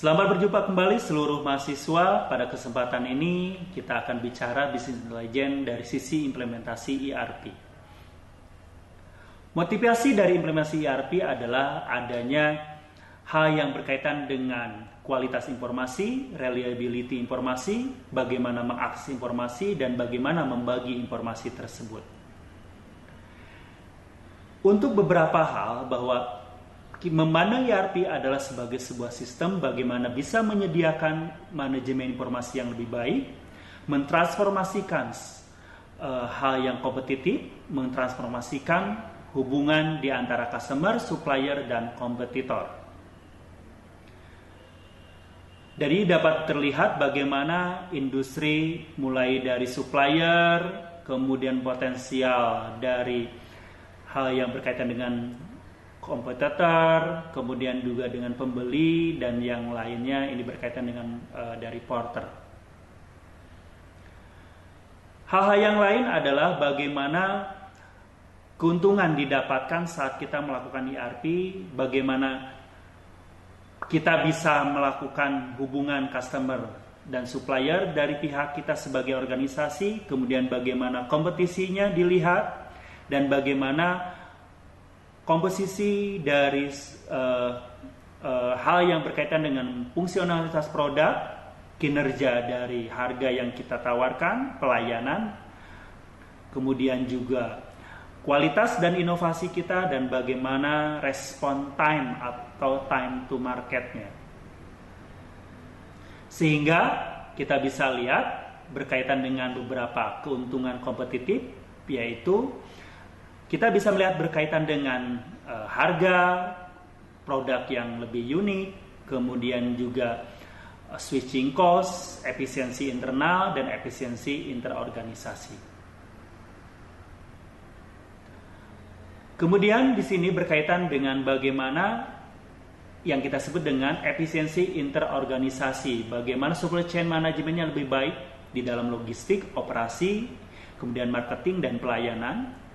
Selamat berjumpa kembali seluruh mahasiswa. Pada kesempatan ini kita akan bicara Business Intelligence dari sisi implementasi ERP. Motivasi dari implementasi ERP adalah adanya hal yang berkaitan dengan kualitas informasi, reliability informasi, bagaimana mengakses informasi, dan bagaimana membagi informasi tersebut. Untuk beberapa hal bahwa memandang ERP adalah sebagai sebuah sistem bagaimana bisa menyediakan manajemen informasi yang lebih baik, mentransformasikan hal yang kompetitif, mentransformasikan hubungan di antara customer, supplier, dan kompetitor. Dari dapat terlihat bagaimana industri mulai dari supplier, kemudian potensial dari hal yang berkaitan dengan kompetitor, kemudian juga dengan pembeli, dan yang lainnya ini berkaitan dengan dari porter. Hal-hal yang lain adalah bagaimana keuntungan didapatkan saat kita melakukan ERP, bagaimana kita bisa melakukan hubungan customer dan supplier dari pihak kita sebagai organisasi, kemudian bagaimana kompetisinya dilihat, dan bagaimana komposisi dari hal yang berkaitan dengan fungsionalitas produk, kinerja dari harga yang kita tawarkan, pelayanan, kemudian juga kualitas dan inovasi kita, dan bagaimana respon time atau time to marketnya. Sehingga kita bisa lihat berkaitan dengan beberapa keuntungan kompetitif, yaitu kita bisa melihat berkaitan dengan harga produk yang lebih unik, kemudian juga switching cost, efisiensi internal, dan efisiensi interorganisasi. Kemudian di sini berkaitan dengan bagaimana yang kita sebut dengan efisiensi interorganisasi, bagaimana supply chain manajemennya lebih baik di dalam logistik, operasi, kemudian marketing dan pelayanan.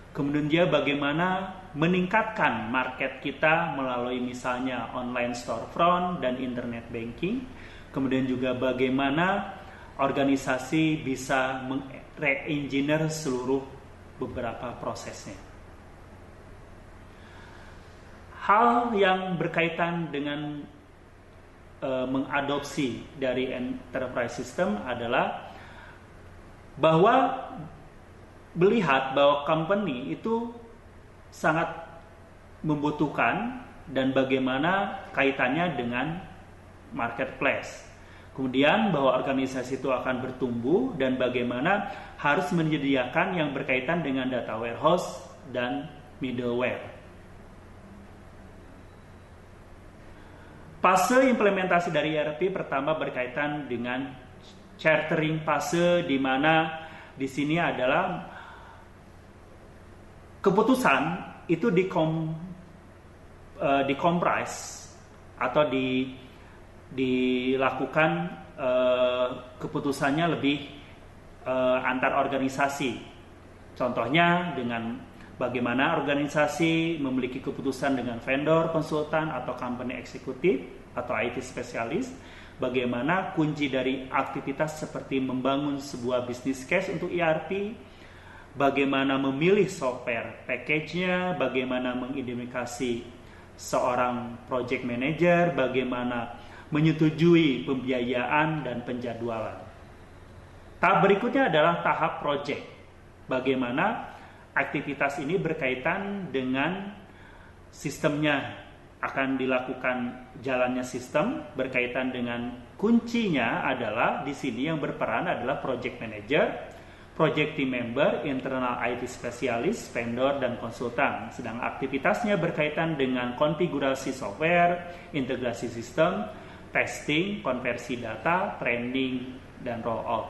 Kemudian dia bagaimana meningkatkan market kita melalui misalnya online storefront dan internet banking. Kemudian juga bagaimana organisasi bisa re-engineer seluruh beberapa prosesnya. Hal yang berkaitan dengan mengadopsi dari enterprise system adalah bahwa melihat bahwa company itu sangat membutuhkan dan bagaimana kaitannya dengan marketplace. Kemudian bahwa organisasi itu akan bertumbuh dan bagaimana harus menyediakan yang berkaitan dengan data warehouse dan middleware. Fase implementasi dari ERP pertama berkaitan dengan chartering fase, di mana di sini adalah keputusan itu dikompres atau dilakukan keputusannya lebih antar organisasi. Contohnya dengan bagaimana organisasi memiliki keputusan dengan vendor, konsultan, atau company eksekutif atau IT spesialis. Bagaimana kunci dari aktivitas seperti membangun sebuah business case untuk ERP, bagaimana memilih software package-nya, bagaimana mengidentifikasi seorang project manager, bagaimana menyetujui pembiayaan dan penjadwalan. Tahap berikutnya adalah tahap project. Bagaimana aktivitas ini berkaitan dengan sistemnya, akan dilakukan jalannya sistem, berkaitan dengan kuncinya adalah di sini yang berperan adalah project manager, project team member, internal IT spesialis, vendor, dan konsultan. Sedang aktivitasnya berkaitan dengan konfigurasi software, integrasi sistem, testing, konversi data, training, dan roll out.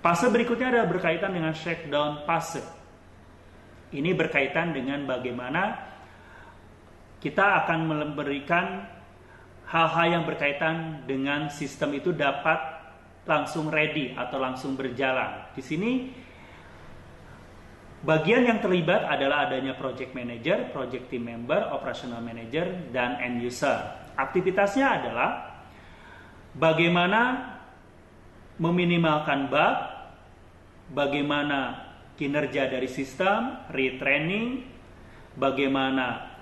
Fase berikutnya adalah berkaitan dengan shakedown fase. Ini berkaitan dengan bagaimana kita akan memberikan hal-hal yang berkaitan dengan sistem itu dapat langsung ready atau langsung berjalan. Di sini Bagian yang terlibat adalah adanya project manager, project team member, operational manager, dan end user. Aktivitasnya adalah bagaimana meminimalkan bug, bagaimana kinerja dari sistem, retraining, bagaimana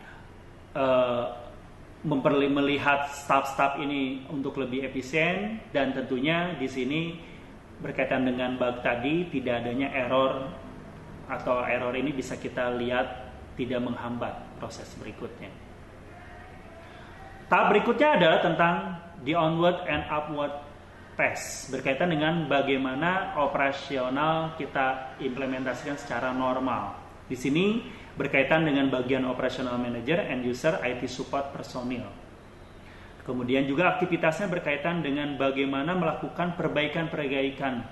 melihat staff-staff ini untuk lebih efisien, dan tentunya di sini berkaitan dengan bug tadi, tidak adanya error atau error ini bisa kita lihat tidak menghambat proses berikutnya. Tahap berikutnya adalah tentang the onward and upward phase, berkaitan dengan bagaimana operasional kita implementasikan secara normal. Di sini berkaitan dengan bagian operational manager, end user, IT support personil. Kemudian juga aktivitasnya berkaitan dengan bagaimana melakukan perbaikan-perbaikan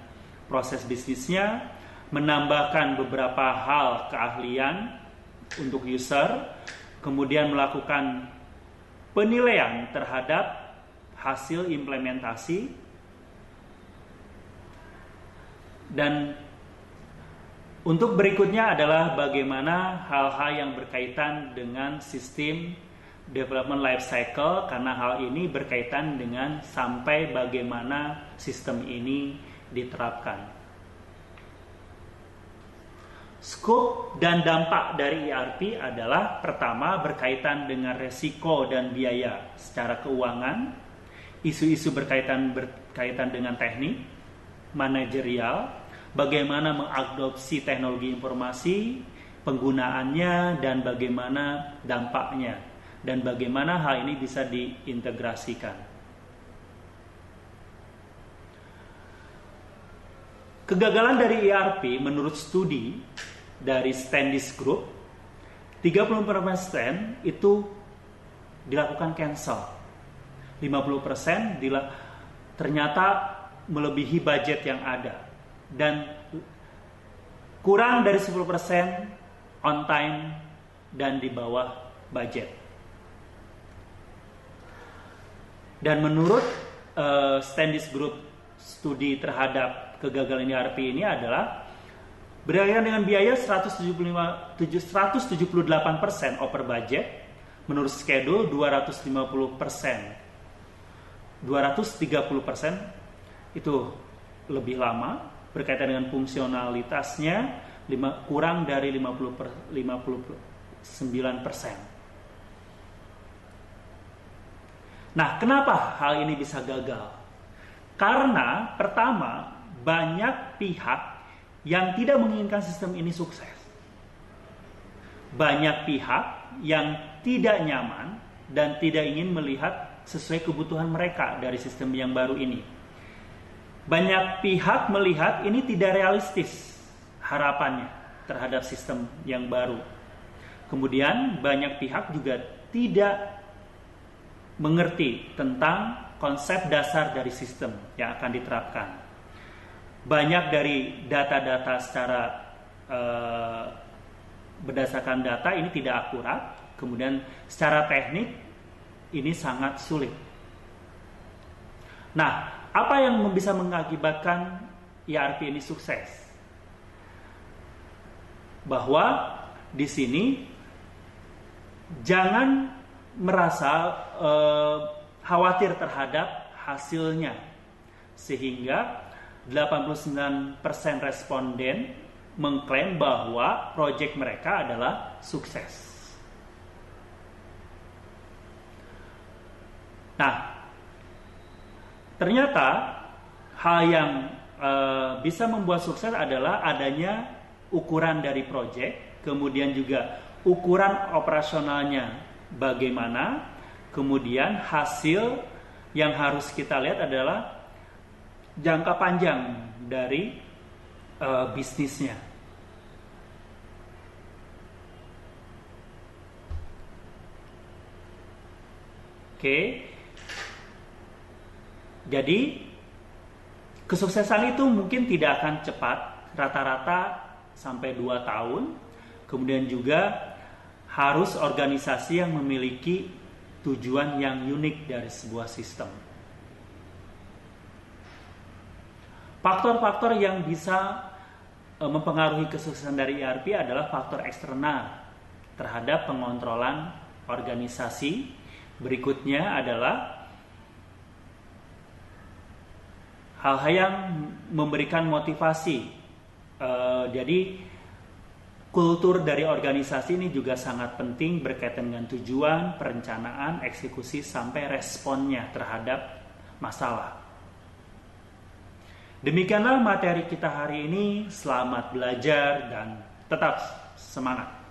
proses bisnisnya, menambahkan beberapa hal keahlian untuk user, kemudian melakukan penilaian terhadap hasil implementasi, dan untuk berikutnya adalah bagaimana hal-hal yang berkaitan dengan sistem development life cycle, karena hal ini berkaitan dengan sampai bagaimana sistem ini diterapkan. Skop dan dampak dari ERP adalah pertama berkaitan dengan resiko dan biaya secara keuangan, isu-isu berkaitan dengan teknik, manajerial, bagaimana mengadopsi teknologi informasi, penggunaannya, dan bagaimana dampaknya, dan bagaimana hal ini bisa diintegrasikan. Kegagalan dari ERP menurut studi dari Standish Group, 30% itu dilakukan cancel, 50% ternyata melebihi budget yang ada, dan kurang dari 10% on time dan di bawah budget. Dan menurut Standish Group, studi terhadap kegagalan ERP ini adalah berkaitan dengan biaya 178% over budget, menurut schedule 250%. 230% itu lebih lama, berkaitan dengan fungsionalitasnya kurang dari 59%. Nah, kenapa hal ini bisa gagal? Karena pertama, banyak pihak yang tidak menginginkan sistem ini sukses. Banyak pihak yang tidak nyaman dan tidak ingin melihat sesuai kebutuhan mereka dari sistem yang baru ini. Banyak pihak melihat ini tidak realistis harapannya terhadap sistem yang baru. Kemudian banyak pihak juga tidak mengerti tentang konsep dasar dari sistem yang akan diterapkan. Banyak dari data-data secara berdasarkan data ini tidak akurat, kemudian secara teknik ini sangat sulit. Nah, apa yang bisa mengakibatkan ERP ini sukses? Bahwa di sini jangan merasa khawatir terhadap hasilnya, sehingga 89% responden mengklaim bahwa proyek mereka adalah sukses. Nah, ternyata hal yang bisa membuat sukses adalah adanya ukuran dari proyek, kemudian juga ukuran operasionalnya bagaimana, kemudian hasil yang harus kita lihat adalah jangka panjang dari bisnisnya. Oke. Jadi kesuksesan itu mungkin tidak akan cepat, rata-rata sampai 2 tahun. Kemudian juga harus organisasi yang memiliki tujuan yang unik dari sebuah sistem. Faktor-faktor yang bisa mempengaruhi kesuksesan dari ERP adalah faktor eksternal terhadap pengontrolan organisasi. Berikutnya adalah hal-hal yang memberikan motivasi. Jadi kultur dari organisasi ini juga sangat penting berkaitan dengan tujuan, perencanaan, eksekusi, sampai responnya terhadap masalah. Demikianlah materi kita hari ini. Selamat belajar dan tetap semangat.